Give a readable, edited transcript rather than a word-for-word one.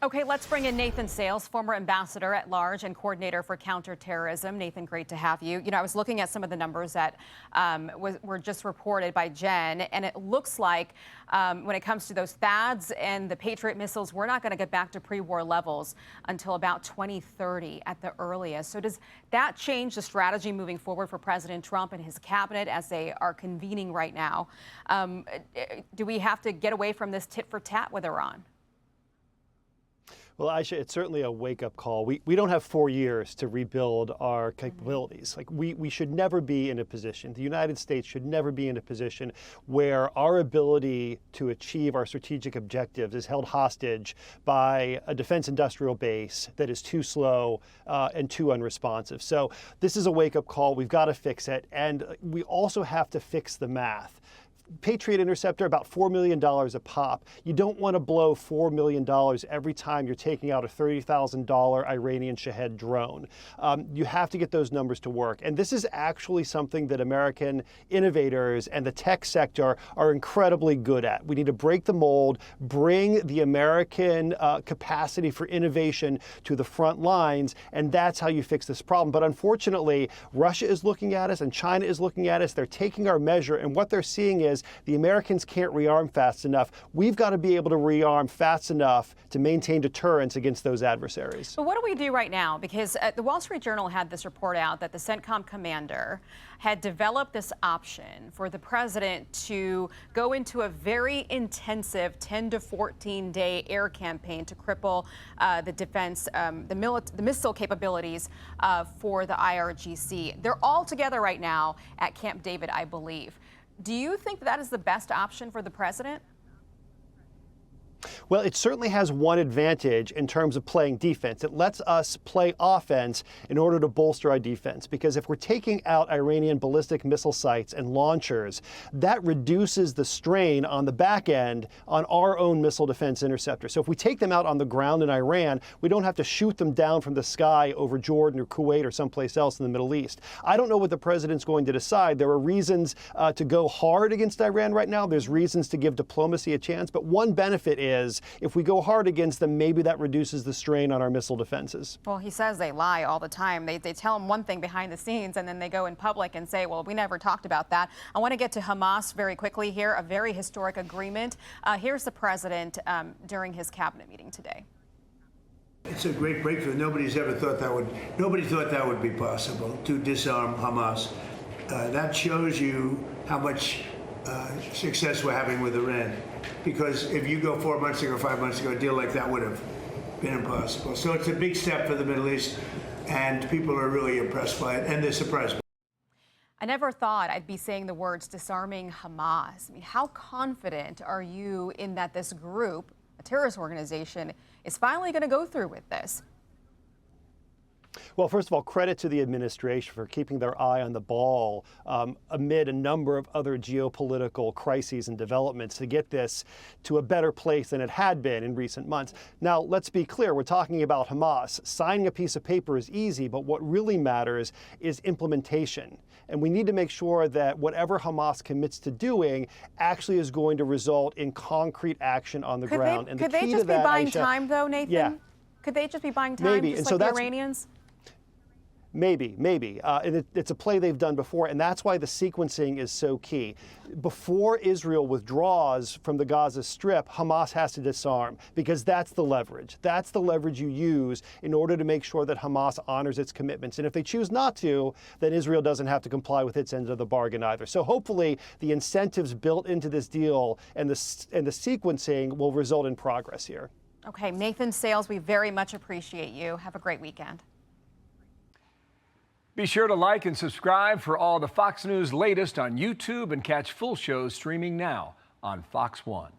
Okay, let's bring in Nathan Sales, former ambassador at large and coordinator for counterterrorism. Nathan, great to have you. I was looking at some of the numbers that were just reported by Jen, and it looks like when it comes to those THAADs and the Patriot missiles, we're not going to get back to pre-war levels until about 2030 at the earliest. So does that change the strategy moving forward for President Trump and his cabinet as they are convening right now? Do we have to get away from this tit for tat with Iran? Well, Aisha, it's certainly a wake-up call. We don't have 4 years to rebuild our capabilities. We should never be in a position, the United States should never be in a position where our ability to achieve our strategic objectives is held hostage by a defense industrial base that is too slow and too unresponsive. So this is a wake-up call. We've got to fix it. And we also have to fix the math. Patriot Interceptor, about $4 million a pop. You don't want to blow $4 million every time you're taking out a $30,000 Iranian Shahed drone. You have to get those numbers to work. And this is actually something that American innovators and the tech sector are incredibly good at. We need to break the mold, bring the American capacity for innovation to the front lines, and that's how you fix this problem. But unfortunately, Russia is looking at us and China is looking at us. They're taking our measure, and what they're seeing is the Americans can't rearm fast enough. We've got to be able to rearm fast enough to maintain deterrence against those adversaries. But what do we do right now? Because the Wall Street Journal had this report out that the CENTCOM commander had developed this option for the president to go into a very intensive 10 to 14-day air campaign to cripple the defense, the missile capabilities for the IRGC. They're all together right now at Camp David, I believe. Do you think that is the best option for the president? Well, it certainly has one advantage in terms of playing defense. It lets us play offense in order to bolster our defense. Because if we're taking out Iranian ballistic missile sites and launchers, that reduces the strain on the back end on our own missile defense interceptor. So if we take them out on the ground in Iran, we don't have to shoot them down from the sky over Jordan or Kuwait or someplace else in the Middle East. I don't know what the president's going to decide. There are reasons to go hard against Iran right now. There's reasons to give diplomacy a chance. But one benefit is if we go hard against them, maybe that reduces the strain on our missile defenses. Well, he says they lie all the time. They tell him one thing behind the scenes, and then they go in public and say, well, we never talked about that. I want to get to Hamas very quickly here, a very historic agreement. Here's the president during his cabinet meeting today. It's a great breakthrough. Nobody thought that would be possible to disarm Hamas. That shows you how much success we're having with Iran. Because if you go 4 months ago, 5 months ago, a deal like that would have been impossible. So it's a big step for the Middle East, and people are really impressed by it, and they're surprised. I never thought I'd be saying the words disarming Hamas. I mean, how confident are you in that this group, a terrorist organization, is finally going to go through with this? Well, first of all, credit to the administration for keeping their eye on the ball amid a number of other geopolitical crises and developments to get this to a better place than it had been in recent months. Now, let's be clear. We're talking about Hamas. Signing a piece of paper is easy, but what really matters is implementation. And we need to make sure that whatever Hamas commits to doing actually is going to result in concrete action on the ground. Could they just be buying time, though, Nathan? Yeah. Could they just be buying time, just like the Iranians? Maybe. And it's a play they've done before, and that's why the sequencing is so key. Before Israel withdraws from the Gaza Strip, Hamas has to disarm, because that's the leverage. That's the leverage you use in order to make sure that Hamas honors its commitments. And if they choose not to, then Israel doesn't have to comply with its end of the bargain either. So hopefully the incentives built into this deal and the sequencing will result in progress here. Okay, Nathan Sales, we very much appreciate you. Have a great weekend. Be sure to like and subscribe for all the Fox News latest on YouTube and catch full shows streaming now on Fox One.